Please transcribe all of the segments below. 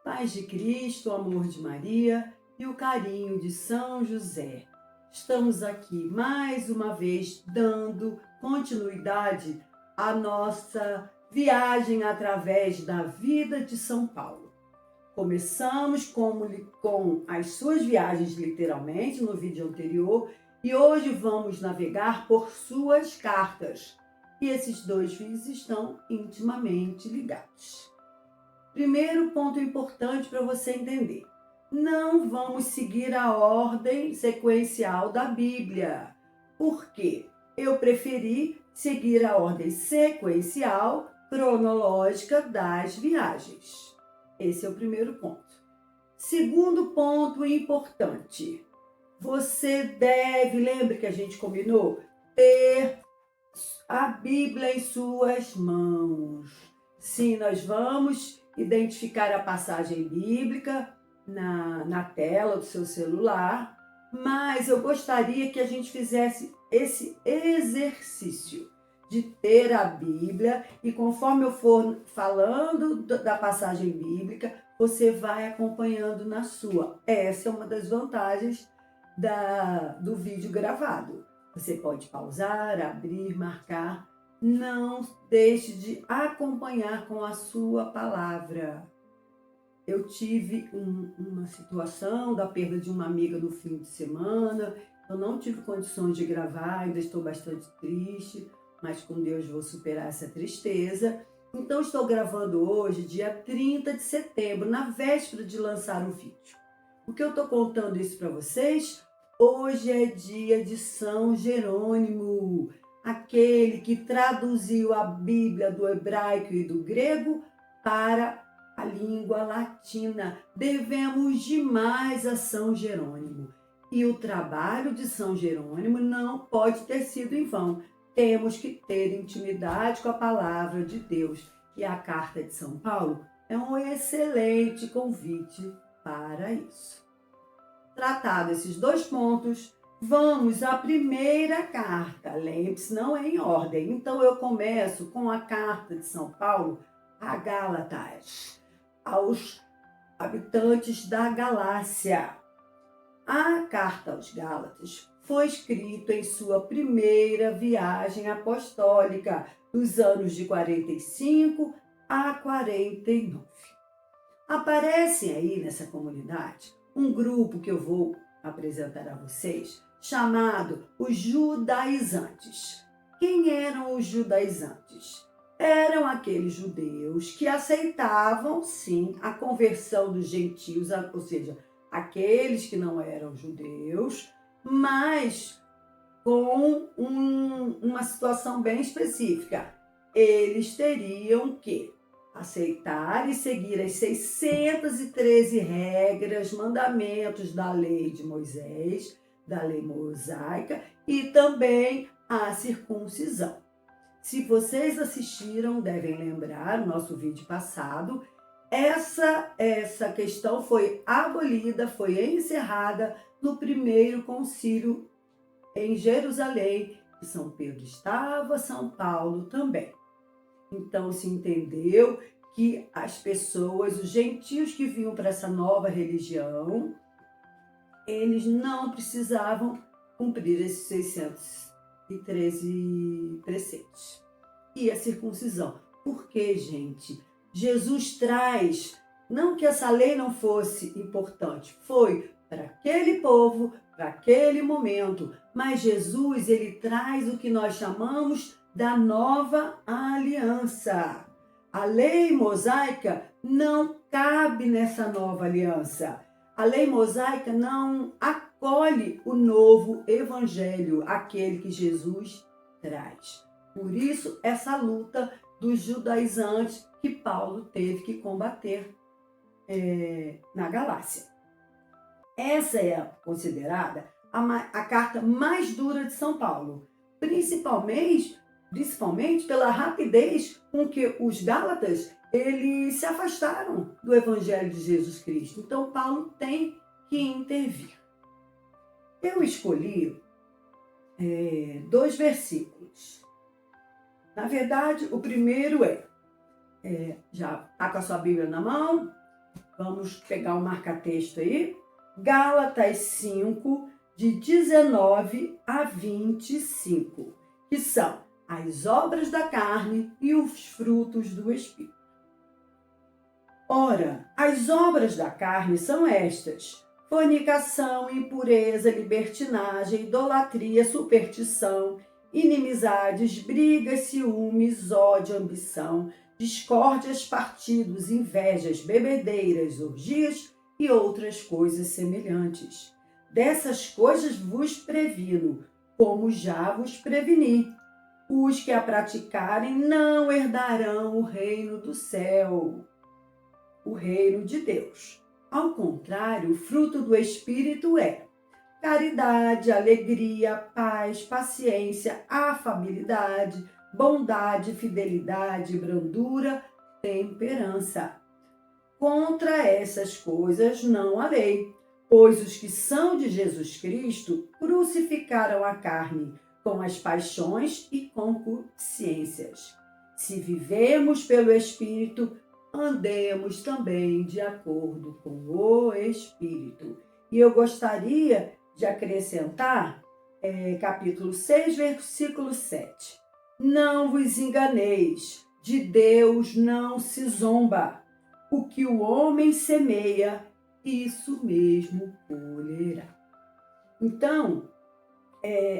Paz de Cristo, o amor de Maria e o carinho de São José. Estamos aqui mais uma vez dando continuidade à nossa viagem através da vida de São Paulo. Começamos com as suas viagens literalmente no vídeo anterior e hoje vamos navegar por suas cartas. E esses dois vídeos estão intimamente ligados. Primeiro ponto importante para você entender: não vamos seguir a ordem sequencial da Bíblia. Por quê? Eu preferi seguir a ordem sequencial cronológica das viagens. Esse é o primeiro ponto. Segundo ponto importante: você deve, lembra que a gente combinou, ter a Bíblia em suas mãos. Sim, nós vamos identificar a passagem bíblica na tela do seu celular, mas eu gostaria que a gente fizesse esse exercício de ter a Bíblia e conforme eu for falando da passagem bíblica, você vai acompanhando na sua. Essa é uma das vantagens do vídeo gravado. Você pode pausar, abrir, marcar. Não deixe de acompanhar com a sua palavra. Eu tive uma situação da perda de uma amiga no fim de semana. Eu não tive condições de gravar, ainda estou bastante triste, mas com Deus vou superar essa tristeza. Então estou gravando hoje, dia 30 de setembro, na véspera de lançar um vídeo. Por que eu estou contando isso para vocês? Hoje é dia de São Jerônimo, aquele que traduziu a Bíblia do hebraico e do grego para a língua latina. Devemos demais a São Jerônimo. E o trabalho de São Jerônimo não pode ter sido em vão. Temos que ter intimidade com a palavra de Deus. E a carta de São Paulo é um excelente convite para isso. Tratados esses dois pontos, vamos à primeira carta. Lembre-se, não é em ordem. Então eu começo com a carta de São Paulo a Gálatas, aos habitantes da Galácia. A carta aos Gálatas foi escrita em sua primeira viagem apostólica, dos anos de 45 a 49. Aparecem aí nessa comunidade um grupo que eu vou apresentar a vocês, chamado os judaizantes. Quem eram os judaizantes? Eram aqueles judeus que aceitavam, sim, a conversão dos gentios, ou seja, aqueles que não eram judeus, mas com uma situação bem específica. Eles teriam que aceitar e seguir as 613 regras, mandamentos da lei de Moisés, da lei mosaica e também a circuncisão. Se vocês assistiram, devem lembrar o nosso vídeo passado, essa questão foi abolida, foi encerrada no primeiro concílio em Jerusalém, que São Pedro estava, São Paulo também. Então se entendeu que as pessoas, os gentios que vinham para essa nova religião, eles não precisavam cumprir esses 613 preceitos. E a circuncisão. Por quê, gente? Jesus traz, não que essa lei não fosse importante, foi para aquele povo, para aquele momento, mas Jesus, ele traz o que nós chamamos da nova aliança. A lei mosaica não cabe nessa nova aliança. A lei mosaica não acolhe o novo evangelho, aquele que Jesus traz. Por isso, essa luta dos judaizantes que Paulo teve que combater na Galácia. Essa é considerada a carta mais dura de São Paulo, principalmente pela rapidez com que os gálatas eles se afastaram do Evangelho de Jesus Cristo. Então, Paulo tem que intervir. Eu escolhi 2 versículos. Na verdade, o primeiro já está com a sua Bíblia na mão? Vamos pegar o marca-texto aí. Gálatas 5, de 19 a 25, que são as obras da carne e os frutos do Espírito. Ora, as obras da carne são estas: fornicação, impureza, libertinagem, idolatria, superstição, inimizades, brigas, ciúmes, ódio, ambição, discórdias, partidos, invejas, bebedeiras, orgias e outras coisas semelhantes. Dessas coisas vos previno, como já vos preveni. Os que a praticarem não herdarão o reino do céu, o reino de Deus. Ao contrário, o fruto do Espírito é caridade, alegria, paz, paciência, afabilidade, bondade, fidelidade, brandura, temperança. Contra essas coisas não há lei, pois os que são de Jesus Cristo crucificaram a carne com as paixões e concupiscências. Se vivemos pelo Espírito, andemos também de acordo com o Espírito. E eu gostaria de acrescentar capítulo 6, versículo 7. Não vos enganeis, de Deus não se zomba. O que o homem semeia, isso mesmo colherá. Então,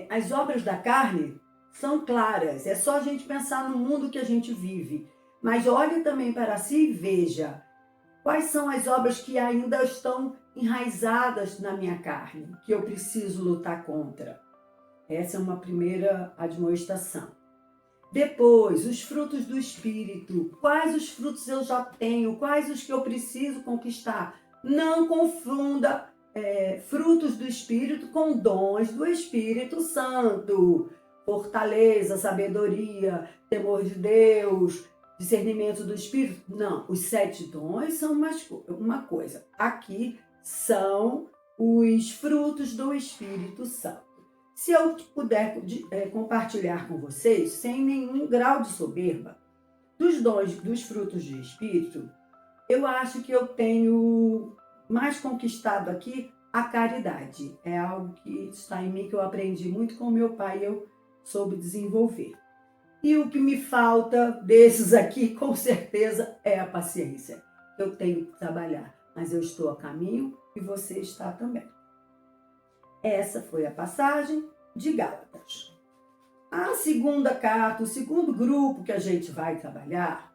as obras da carne são claras. É só a gente pensar no mundo que a gente vive. Mas olhe também para si e veja quais são as obras que ainda estão enraizadas na minha carne, que eu preciso lutar contra. Essa é uma primeira admoestação. Depois, os frutos do Espírito. Quais os frutos eu já tenho? Quais os que eu preciso conquistar? Não confunda frutos do Espírito com dons do Espírito Santo. Fortaleza, sabedoria, temor de Deus, discernimento do Espírito. Não, os 7 dons são uma coisa. Aqui são os frutos do Espírito Santo. Se eu puder compartilhar com vocês, sem nenhum grau de soberba, dos dons, dos frutos do Espírito, eu acho que eu tenho mais conquistado aqui a caridade. É algo que está em mim, que eu aprendi muito com meu pai e eu soube desenvolver. E o que me falta desses aqui, com certeza, é a paciência. Eu tenho que trabalhar, mas eu estou a caminho e você está também. Essa foi a passagem de Gálatas. A segunda carta, o segundo grupo que a gente vai trabalhar,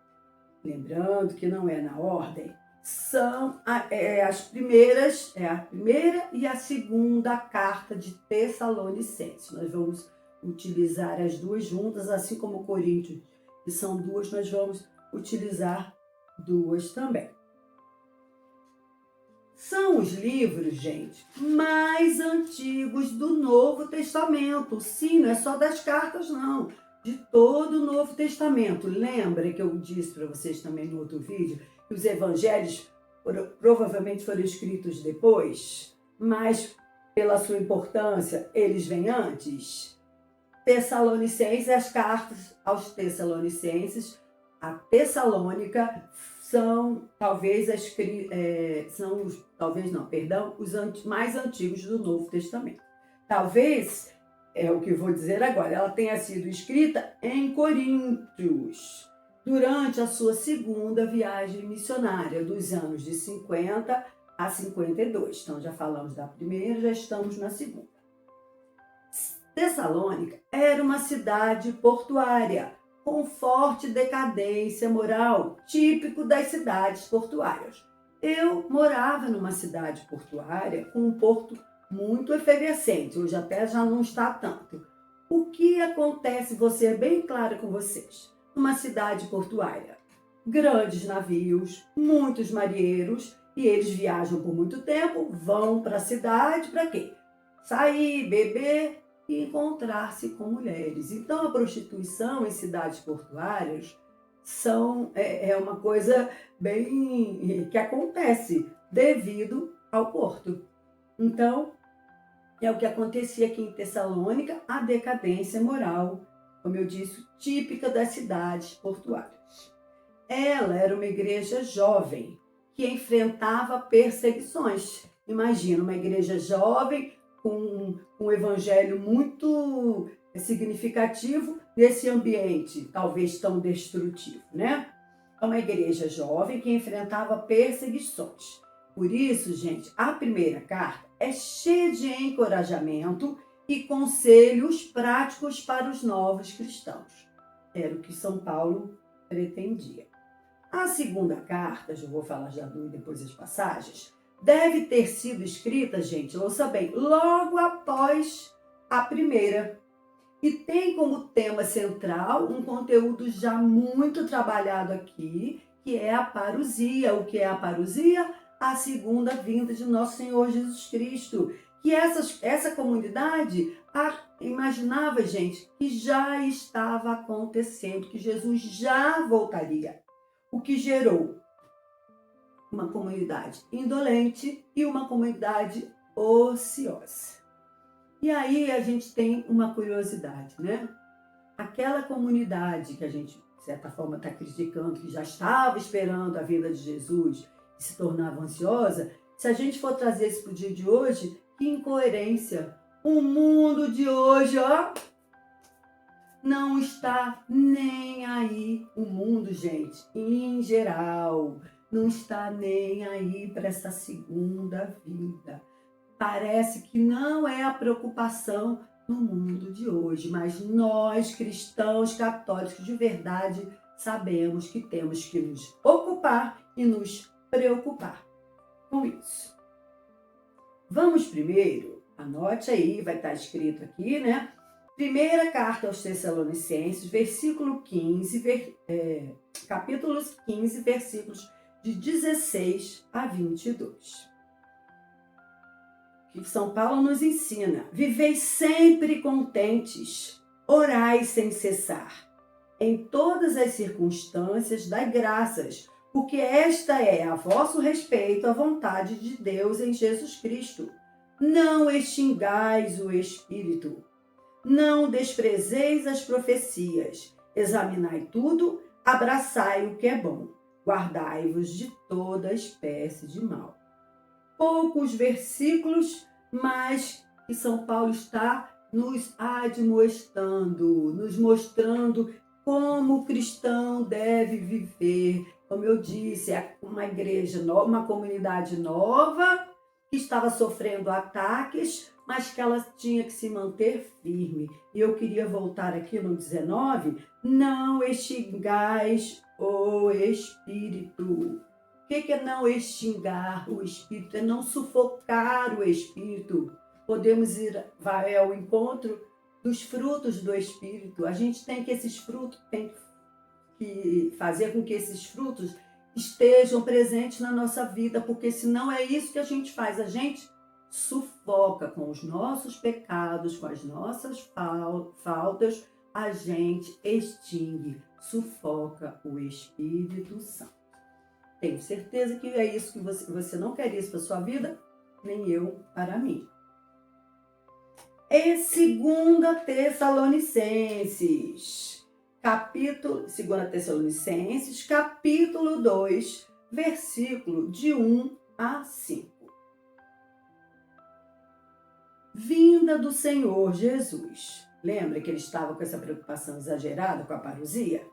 lembrando que não é na ordem, são as primeiras, a primeira e a segunda carta de Tessalonicenses. Nós vamos utilizar as duas juntas, assim como Coríntios, que são duas, nós vamos utilizar duas também. São os livros, gente, mais antigos do Novo Testamento. Sim, não é só das cartas, não. De todo o Novo Testamento. Lembra que eu disse para vocês também no outro vídeo que os evangelhos provavelmente foram escritos depois, mas pela sua importância, eles vêm antes? Tessalonicenses, as cartas aos Tessalonicenses, a Tessalônica, são talvez os mais antigos do Novo Testamento. Talvez, é o que vou dizer agora, ela tenha sido escrita em Coríntios, durante a sua segunda viagem missionária, dos anos de 50 a 52. Então, já falamos da primeira, já estamos na segunda. Tessalônica era uma cidade portuária, com forte decadência moral, típico das cidades portuárias. Eu morava numa cidade portuária com um porto muito efervescente, hoje até já não está tanto. O que acontece, vou ser bem clara com vocês, numa cidade portuária? Grandes navios, muitos marinheiros, e eles viajam por muito tempo, vão para a cidade para quê? Sair, beber e encontrar-se com mulheres. Então, a prostituição em cidades portuárias é uma coisa bem que acontece devido ao porto. Então, é o que acontecia aqui em Tessalônica, a decadência moral, como eu disse, típica das cidades portuárias. Ela era uma igreja jovem, que enfrentava perseguições. Imagina uma igreja jovem com um evangelho muito significativo nesse ambiente, talvez tão destrutivo, né? É uma igreja jovem que enfrentava perseguições. Por isso, gente, a primeira carta é cheia de encorajamento e conselhos práticos para os novos cristãos. Era o que São Paulo pretendia. A segunda carta, já vou falar já depois das passagens, deve ter sido escrita, gente, ouça bem, logo após a primeira. E tem como tema central um conteúdo já muito trabalhado aqui, que é a parousia. O que é a parousia? A segunda vinda de nosso Senhor Jesus Cristo. Que essa comunidade imaginava, gente, que já estava acontecendo, que Jesus já voltaria. O que gerou uma comunidade indolente e uma comunidade ociosa. E aí a gente tem uma curiosidade, né? Aquela comunidade que a gente, de certa forma, está criticando, que já estava esperando a vinda de Jesus e se tornava ansiosa, se a gente for trazer isso para o dia de hoje, que incoerência! O mundo de hoje, ó, não está nem aí. O mundo, gente, em geral, não está nem aí para essa segunda vida. Parece que não é a preocupação no mundo de hoje, mas nós, cristãos católicos de verdade, sabemos que temos que nos ocupar e nos preocupar com isso. Vamos primeiro, anote aí, vai estar escrito aqui, né? Primeira carta aos Tessalonicenses, capítulo 15, versículos de 16 a 22. Que São Paulo nos ensina: vivei sempre contentes, orai sem cessar. Em todas as circunstâncias, dai graças, porque esta é a vosso respeito a vontade de Deus em Jesus Cristo. Não extingais o Espírito, não desprezeis as profecias, examinai tudo, abraçai o que é bom, guardai-vos de toda espécie de mal. Poucos versículos, mas que São Paulo está nos admoestando, nos mostrando como o cristão deve viver. Como eu disse, é uma igreja nova, uma comunidade nova, que estava sofrendo ataques, mas que ela tinha que se manter firme. E eu queria voltar aqui no 19, não extingais o Espírito. O que é não extingar o Espírito? É não sufocar o Espírito. Podemos vai ao encontro dos frutos do Espírito. A gente tem que fazer com que esses frutos estejam presentes na nossa vida, porque senão é isso que a gente faz. A gente sufoca com os nossos pecados, com as nossas faltas, a gente extingue, sufoca o Espírito Santo. Tenho certeza que é isso que você não quer isso para a sua vida, nem eu para mim. E 2 Tessalonicenses, capítulo 2, versículo de 1 a 5. Vinda do Senhor Jesus. Lembra que ele estava com essa preocupação exagerada com a parousia?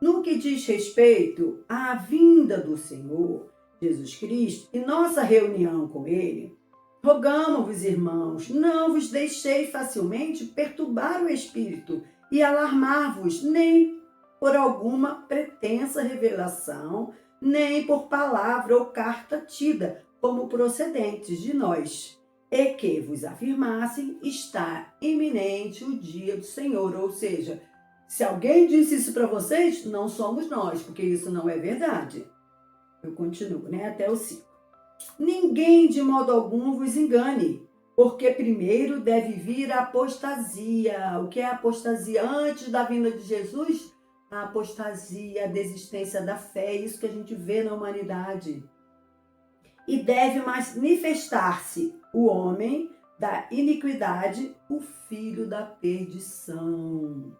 No que diz respeito à vinda do Senhor Jesus Cristo e nossa reunião com Ele, rogamo-vos, irmãos, não vos deixei facilmente perturbar o Espírito e alarmar-vos, nem por alguma pretensa revelação, nem por palavra ou carta tida como procedentes de nós, e que vos afirmassem estar iminente o dia do Senhor, ou seja, se alguém disse isso para vocês, não somos nós, porque isso não é verdade. Eu continuo, né? Até o 5. Ninguém de modo algum vos engane, porque primeiro deve vir a apostasia. O que é a apostasia? Antes da vinda de Jesus, a apostasia, a desistência da fé, isso que a gente vê na humanidade. E deve manifestar-se o homem da iniquidade, o filho da perdição.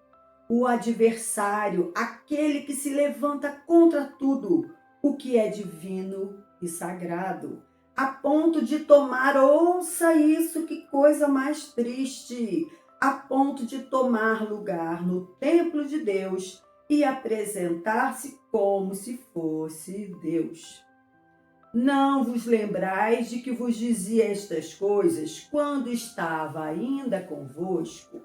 O adversário, aquele que se levanta contra tudo, o que é divino e sagrado, a ponto de tomar, ouça isso, que coisa mais triste, a ponto de tomar lugar no templo de Deus e apresentar-se como se fosse Deus. Não vos lembrais de que vos dizia estas coisas quando estava ainda convosco?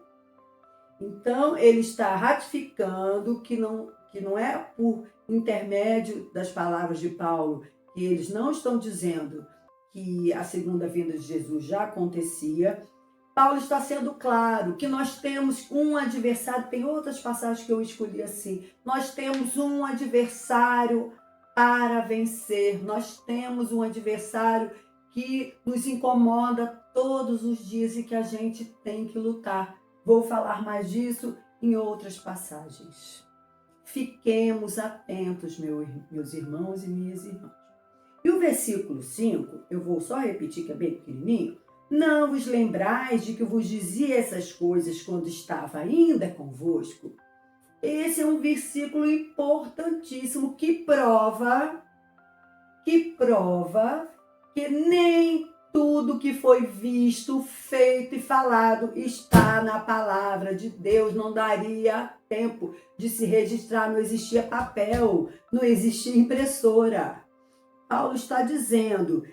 Então, ele está ratificando que não é por intermédio das palavras de Paulo, que eles não estão dizendo que a segunda vinda de Jesus já acontecia. Paulo está sendo claro que nós temos um adversário, tem outras passagens que eu escolhi assim, nós temos um adversário para vencer, nós temos um adversário que nos incomoda todos os dias e que a gente tem que lutar. Vou falar mais disso em outras passagens. Fiquemos atentos, meus irmãos e minhas irmãs. E o versículo 5, eu vou só repetir que é bem pequenininho. Não vos lembrais de que vos dizia essas coisas quando estava ainda convosco? Esse é um versículo importantíssimo que prova que nem tudo que foi visto, feito e falado está na palavra de Deus. Não daria tempo de se registrar, não existia papel, não existia impressora. Paulo está dizendo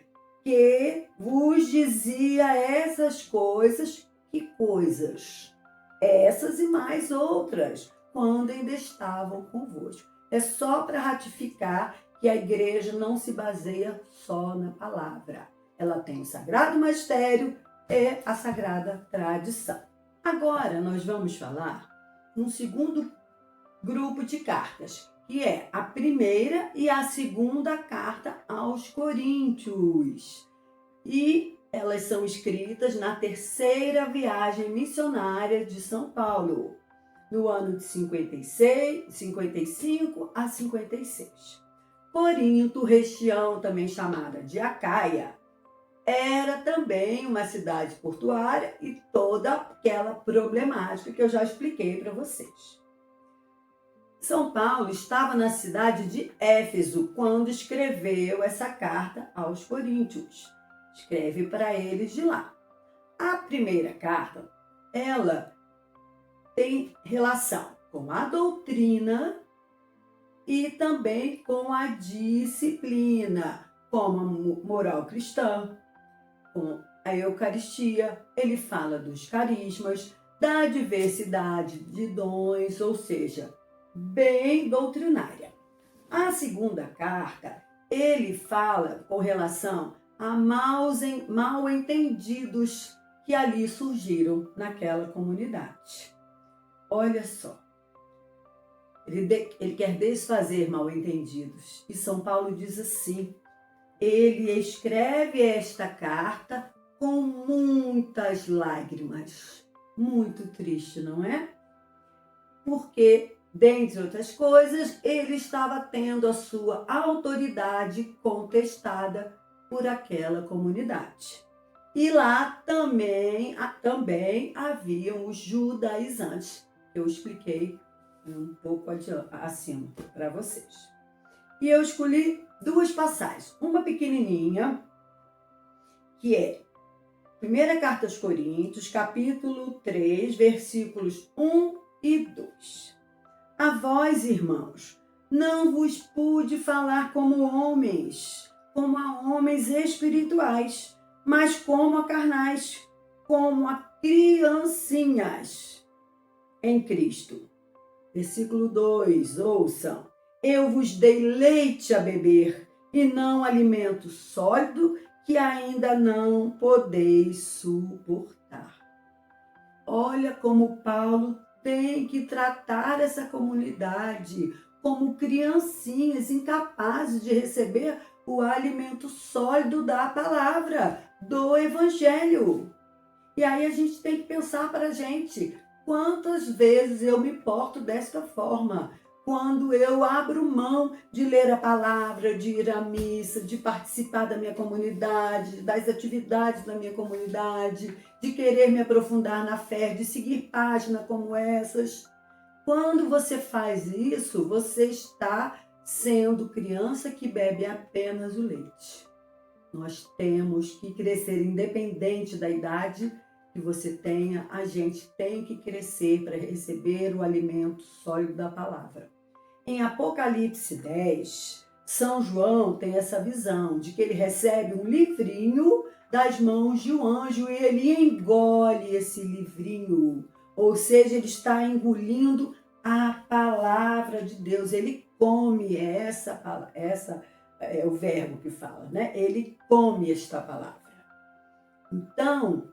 que vos dizia essas coisas. Que coisas? Essas e mais outras, quando ainda estavam convosco. É só para ratificar que a igreja não se baseia só na palavra. Ela tem o sagrado mistério e a sagrada tradição. Agora nós vamos falar num segundo grupo de cartas, que é a primeira e a segunda carta aos Coríntios. E elas são escritas na terceira viagem missionária de São Paulo, no ano de 55 a 56. Corinto, região também chamada de Acaia, era também uma cidade portuária e toda aquela problemática que eu já expliquei para vocês. São Paulo estava na cidade de Éfeso quando escreveu essa carta aos Coríntios. Escreve para eles de lá. A primeira carta, ela tem relação com a doutrina e também com a disciplina, como a moral cristã, com a Eucaristia. Ele fala dos carismas, da diversidade de dons, ou seja, bem doutrinária. A segunda carta, ele fala com relação a mal entendidos que ali surgiram naquela comunidade. Olha só, ele quer desfazer mal entendidos. E São Paulo diz assim, ele escreve esta carta com muitas lágrimas. Muito triste, não é? Porque, dentre outras coisas, ele estava tendo a sua autoridade contestada por aquela comunidade. E lá também haviam os judaizantes, que eu expliquei um pouco acima para vocês. E eu escolhi duas passagens. Uma pequenininha, que é Primeira Carta aos Coríntios, capítulo 3, versículos 1 e 2. A vós, irmãos, não vos pude falar como homens, como a homens espirituais, mas como a carnais, como a criancinhas em Cristo. Versículo 2, ouçam. Eu vos dei leite a beber, e não alimento sólido, que ainda não podeis suportar. Olha como Paulo tem que tratar essa comunidade como criancinhas incapazes de receber o alimento sólido da palavra, do evangelho. E aí a gente tem que pensar para a gente, quantas vezes eu me porto desta forma? Quando eu abro mão de ler a palavra, de ir à missa, de participar da minha comunidade, das atividades da minha comunidade, de querer me aprofundar na fé, de seguir páginas como essas. Quando você faz isso, você está sendo criança que bebe apenas o leite. Nós temos que crescer, independente da idade que você tenha, a gente tem que crescer para receber o alimento sólido da palavra. Em Apocalipse 10, São João tem essa visão de que ele recebe um livrinho das mãos de um anjo e ele engole esse livrinho. Ou seja, ele está engolindo a palavra de Deus. Ele come essa é o verbo que fala, né? Ele come esta palavra. Então,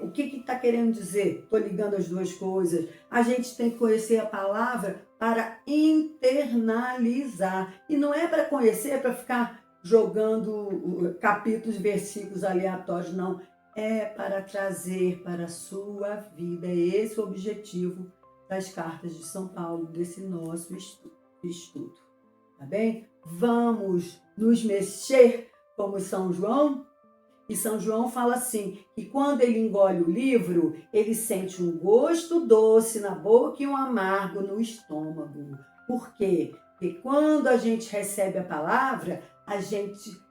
o que está querendo dizer? Estou ligando as duas coisas. A gente tem que conhecer a palavra para internalizar. E não é para conhecer, para ficar jogando capítulos, versículos aleatórios, não. É para trazer para a sua vida. É esse o objetivo das cartas de São Paulo, desse nosso estudo. Tá bem? Vamos nos mexer como São João? E São João fala assim, que quando ele engole o livro, ele sente um gosto doce na boca e um amargo no estômago. Por quê? Porque quando a gente recebe a palavra, a gente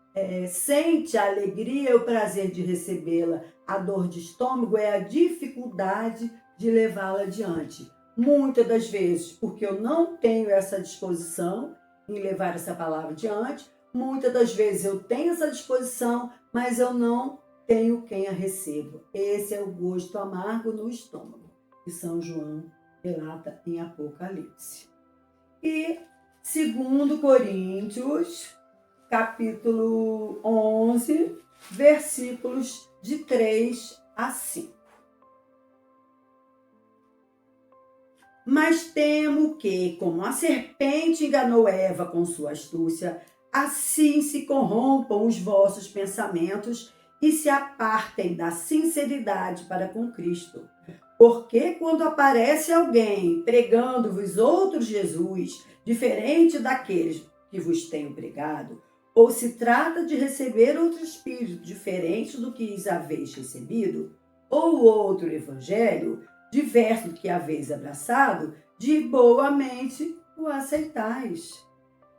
sente a alegria e o prazer de recebê-la. A dor de estômago é a dificuldade de levá-la adiante. Muitas das vezes, porque eu não tenho essa disposição em levar essa palavra adiante, muitas das vezes eu tenho essa disposição, mas eu não tenho quem a receba. Esse é o gosto amargo no estômago, que São João relata em Apocalipse. E 2 Coríntios, capítulo 11, versículos de 3 a 5. Mas temo que, como a serpente enganou Eva com sua astúcia, assim se corrompam os vossos pensamentos e se apartem da sinceridade para com Cristo. Porque quando aparece alguém pregando-vos outro Jesus, diferente daqueles que vos tenho pregado, ou se trata de receber outro Espírito diferente do que haveis recebido, ou outro Evangelho, diverso do que haveis abraçado, de boamente o aceitais.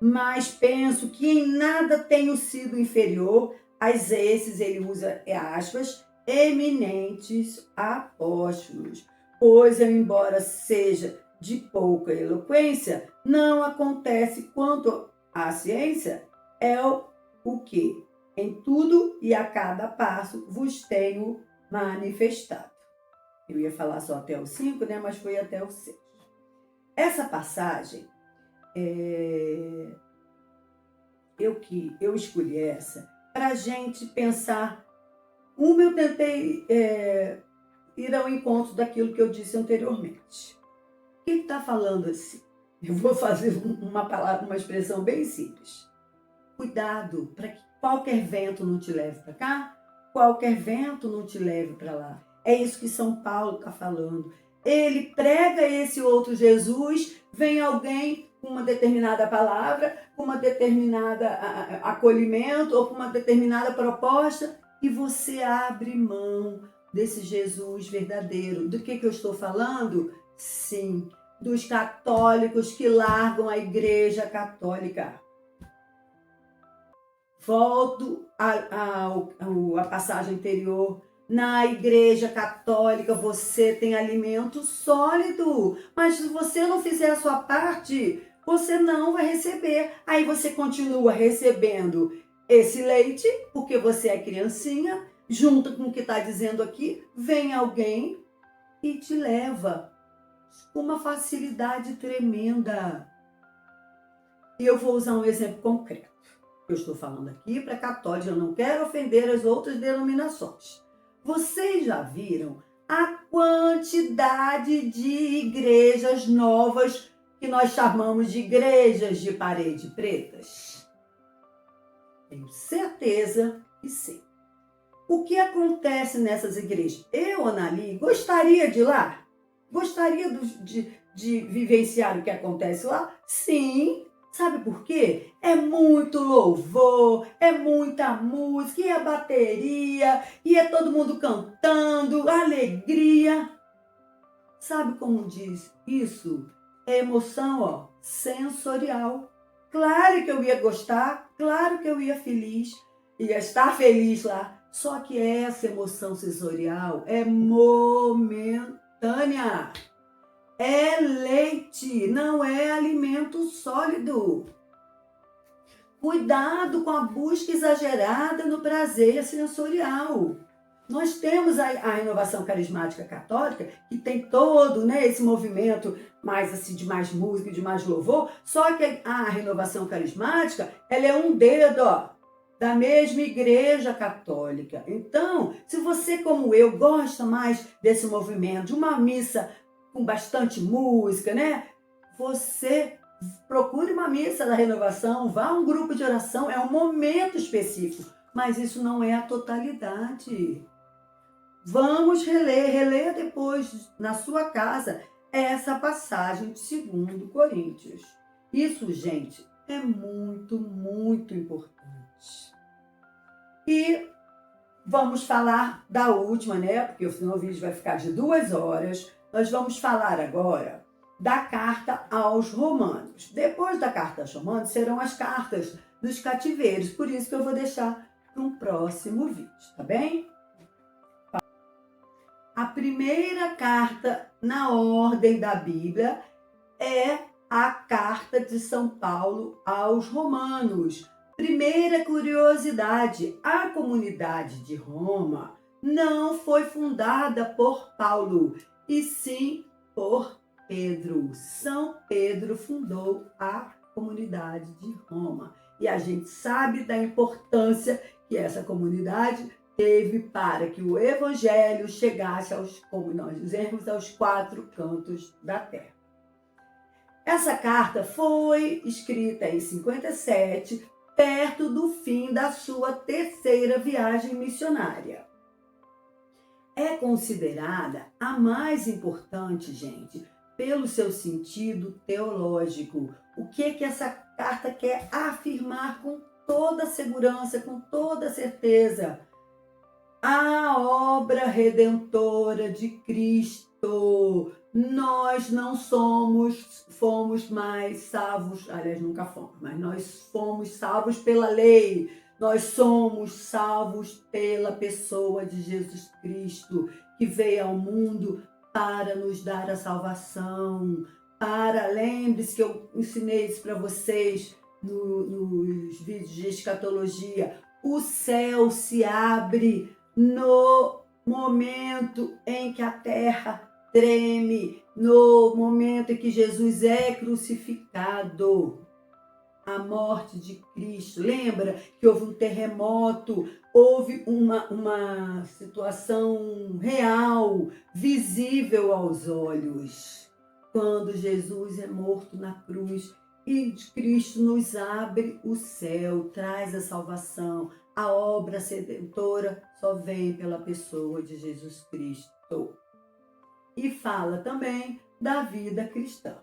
Mas penso que em nada tenho sido inferior a esses, ele usa aspas, eminentes apóstolos. Pois eu, embora seja de pouca eloquência, não acontece quanto à ciência, é o que em tudo e a cada passo vos tenho manifestado. Eu ia falar só até o 5, né? Mas foi até o 6. Essa passagem, eu escolhi essa para a gente pensar. Eu tentei ir ao encontro daquilo que eu disse anteriormente. O que está falando assim? Eu vou fazer uma expressão bem simples. Cuidado para que qualquer vento não te leve para cá, qualquer vento não te leve para lá. É isso que São Paulo está falando. Ele prega esse outro Jesus, vem alguém com uma determinada palavra, com uma determinada acolhimento ou com uma determinada proposta e você abre mão desse Jesus verdadeiro. Do que eu estou falando? Sim, dos católicos que largam a Igreja Católica. Volto à passagem anterior. Na Igreja Católica você tem alimento sólido, mas se você não fizer a sua parte, você não vai receber. Aí você continua recebendo esse leite, porque você é criancinha, junto com o que está dizendo aqui, vem alguém e te leva com uma facilidade tremenda. E eu vou usar um exemplo concreto. Eu estou falando aqui para católicos, eu não quero ofender as outras denominações. Vocês já viram a quantidade de igrejas novas que nós chamamos de igrejas de parede pretas? Tenho certeza que sim. O que acontece nessas igrejas? Eu, Anali, gostaria de ir lá? Gostaria de vivenciar o que acontece lá? Sim. Sabe por quê? É muito louvor, é muita música, e a bateria, e é todo mundo cantando, alegria. Sabe como diz isso? É emoção, sensorial. Claro que eu ia gostar, claro que eu ia estar feliz lá. Só que essa emoção sensorial é momentânea. É leite, não é alimento sólido. Cuidado com a busca exagerada no prazer sensorial. Nós temos a renovação carismática católica, que tem todo, né, esse movimento mais assim, de mais música, de mais louvor, só que a renovação carismática, ela é um dedo, da mesma igreja católica. Então, se você, como eu, gosta mais desse movimento, de uma missa com bastante música, né, você procure uma missa da renovação, vá a um grupo de oração, é um momento específico, mas isso não é a totalidade. Vamos reler depois na sua casa essa passagem de 2 Coríntios. Isso, gente, é muito, muito importante. E vamos falar da última, né? Porque senão o vídeo vai ficar de 2 horas. Nós vamos falar agora da carta aos Romanos. Depois da carta aos Romanos serão as cartas dos cativeiros. Por isso que eu vou deixar para um próximo vídeo, tá bem? A primeira carta na ordem da Bíblia é a carta de São Paulo aos Romanos. Primeira curiosidade, a comunidade de Roma não foi fundada por Paulo, e sim por Pedro. São Pedro fundou a comunidade de Roma. E a gente sabe da importância que essa comunidade teve para que o evangelho chegasse como nós dizemos, aos 4 cantos da terra. Essa carta foi escrita em 57, perto do fim da sua 3ª viagem missionária. É considerada a mais importante, gente, pelo seu sentido teológico. O que essa carta quer afirmar com toda segurança, com toda certeza? A obra redentora de Cristo. Nós não fomos mais salvos, aliás, nunca fomos, mas nós fomos salvos pela lei. Nós somos salvos pela pessoa de Jesus Cristo, que veio ao mundo para nos dar a salvação. Lembre-se que eu ensinei isso para vocês nos vídeos de escatologia. O céu se abre no momento em que a terra treme, no momento em que Jesus é crucificado. A morte de Cristo. Lembra que houve um terremoto, houve uma situação real, visível aos olhos. Quando Jesus é morto na cruz e Cristo nos abre o céu, traz a salvação. A obra redentora só vem pela pessoa de Jesus Cristo. E fala também da vida cristã.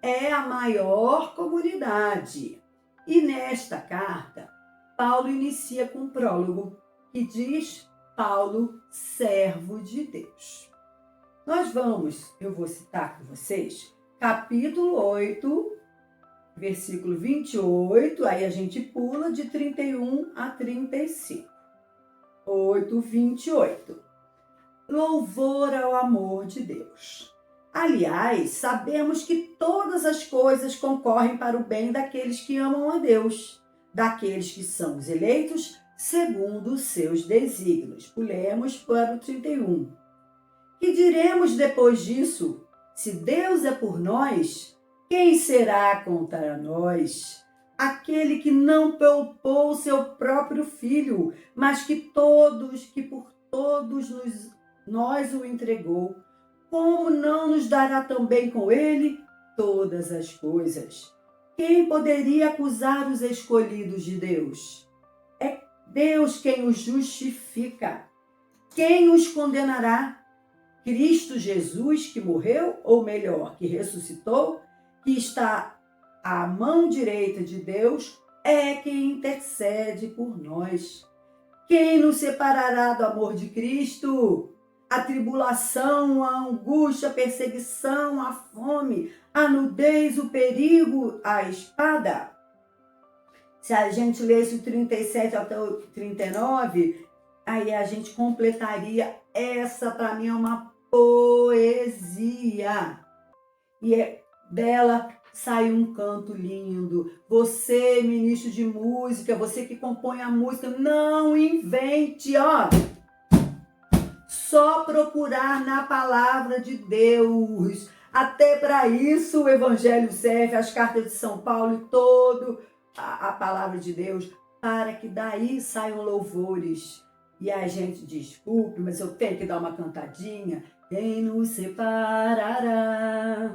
É a maior comunidade. E nesta carta, Paulo inicia com um prólogo que diz: Paulo, servo de Deus. Eu vou citar com vocês, capítulo 8, versículo 28, aí a gente pula de 31 a 35. 8, 28. Louvor ao amor de Deus. Aliás, sabemos que todas as coisas concorrem para o bem daqueles que amam a Deus, daqueles que são os eleitos segundo os seus desígnios. Pulemos para o 31. Que diremos depois disso? Se Deus é por nós, quem será contra nós? Aquele que não poupou seu próprio filho, mas que por todos nós o entregou, como não nos dará também com ele todas as coisas? Quem poderia acusar os escolhidos de Deus? É Deus quem os justifica. Quem os condenará? Cristo Jesus, que morreu, ou melhor, que ressuscitou, que está à mão direita de Deus, é quem intercede por nós. Quem nos separará do amor de Cristo? a tribulação, a angústia, a perseguição, a fome, a nudez, o perigo, a espada. Se a gente lesse o 37 até o 39, aí a gente completaria. Essa, para mim, é uma poesia. E dela sai um canto lindo. Você, ministro de música, você que compõe a música, não invente, ó. Só procurar na palavra de Deus. Até para isso o Evangelho serve, as cartas de São Paulo e todo a palavra de Deus, para que daí saiam louvores. E a gente, desculpe, mas eu tenho que dar uma cantadinha. Quem nos separará?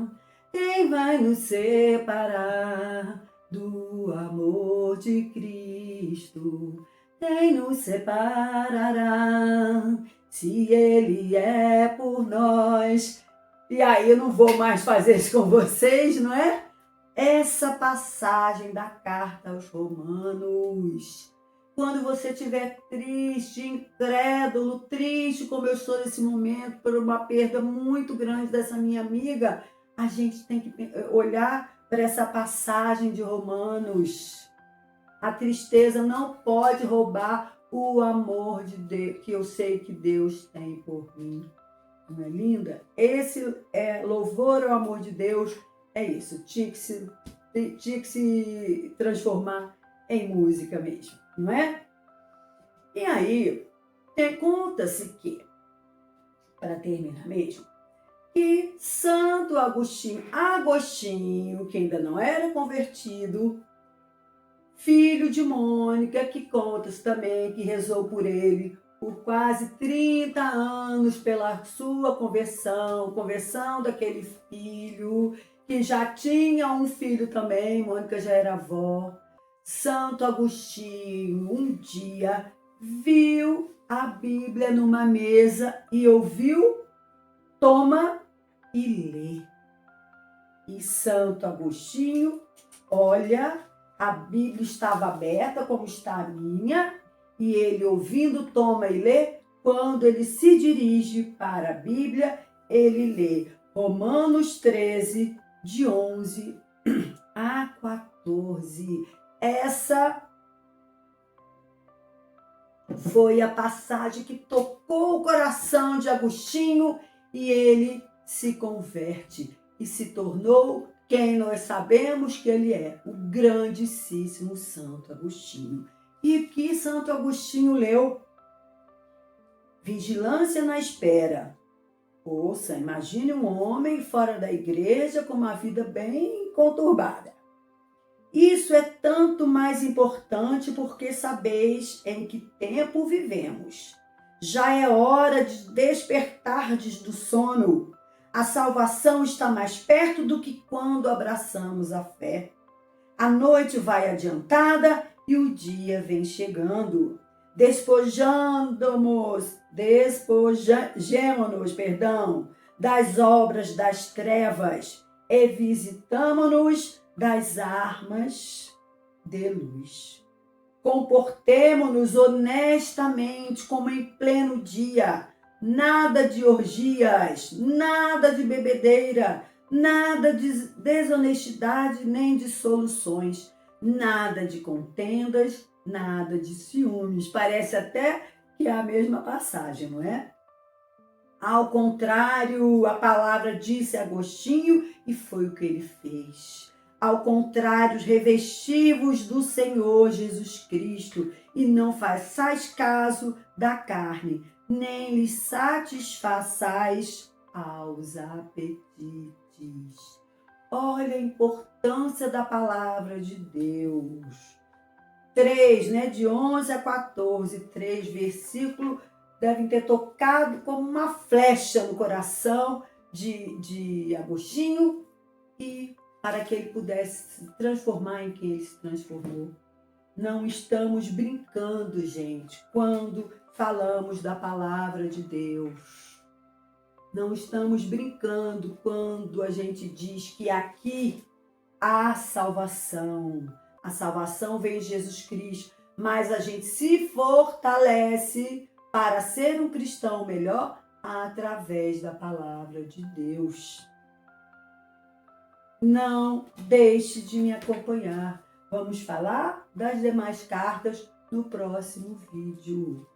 Quem vai nos separar do amor de Cristo? Quem nos separará? Se Ele é por nós. E aí eu não vou mais fazer isso com vocês, não é? Essa passagem da carta aos Romanos. Quando você estiver triste, incrédulo, triste como eu estou nesse momento, por uma perda muito grande dessa minha amiga, a gente tem que olhar para essa passagem de Romanos. A tristeza não pode roubar o amor de Deus, que eu sei que Deus tem por mim. Não é linda? Esse louvor ao amor de Deus, é isso. Tinha que se transformar em música mesmo, não é? E aí, conta-se que, para terminar mesmo, que Santo Agostinho, que ainda não era convertido, filho de Mônica, que conta-se também que rezou por ele por quase 30 anos pela sua conversão daquele filho, que já tinha um filho também, Mônica já era avó. Santo Agostinho, um dia, viu a Bíblia numa mesa e ouviu, toma e lê. E Santo Agostinho, olha, a Bíblia estava aberta, como está a minha, e ele, ouvindo, toma e lê. Quando ele se dirige para a Bíblia, ele lê Romanos 13, de 11 a 14. Essa foi a passagem que tocou o coração de Agostinho e ele se converte e se tornou quem nós sabemos que ele é, o grandíssimo Santo Agostinho. E que Santo Agostinho leu? Vigilância na espera. Ouça, imagine um homem fora da igreja com uma vida bem conturbada. Isso é tanto mais importante porque sabeis em que tempo vivemos. Já é hora de despertardes do sono. A salvação está mais perto do que quando abraçamos a fé. A noite vai adiantada e o dia vem chegando. Despojemo-nos, das obras das trevas e visitamo-nos das armas de luz. Comportemo-nos honestamente como em pleno dia. Nada de orgias, nada de bebedeira, nada de desonestidade nem de soluções, nada de contendas, nada de ciúmes. Parece até que é a mesma passagem, não é? Ao contrário, a palavra disse a Agostinho e foi o que ele fez. Ao contrário, revestivos do Senhor Jesus Cristo e não façais caso da carne, nem lhes satisfaçais aos apetites. Olha a importância da palavra de Deus. 3, de 11 a 14, 3 versículos devem ter tocado como uma flecha no coração de Agostinho e para que ele pudesse se transformar em quem ele se transformou. Não estamos brincando, gente, quando falamos da palavra de Deus. Não estamos brincando quando a gente diz que aqui há salvação. A salvação vem em Jesus Cristo, mas a gente se fortalece para ser um cristão melhor através da palavra de Deus. Não deixe de me acompanhar. Vamos falar das demais cartas no próximo vídeo.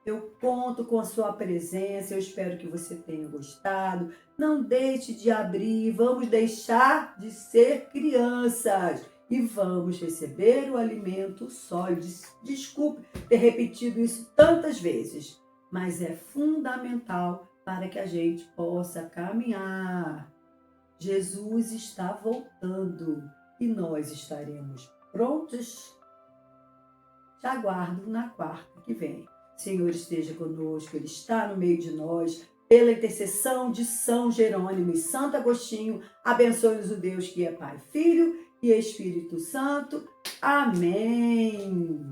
Eu conto com a sua presença, eu espero que você tenha gostado. Não deixe de abrir, vamos deixar de ser crianças e vamos receber o alimento sólido. Desculpe ter repetido isso tantas vezes, mas é fundamental para que a gente possa caminhar. Jesus está voltando e nós estaremos prontos. Te aguardo na quarta que vem. Senhor esteja conosco, Ele está no meio de nós. Pela intercessão de São Jerônimo e Santo Agostinho, abençoe-nos o Deus que é Pai, Filho e Espírito Santo. Amém.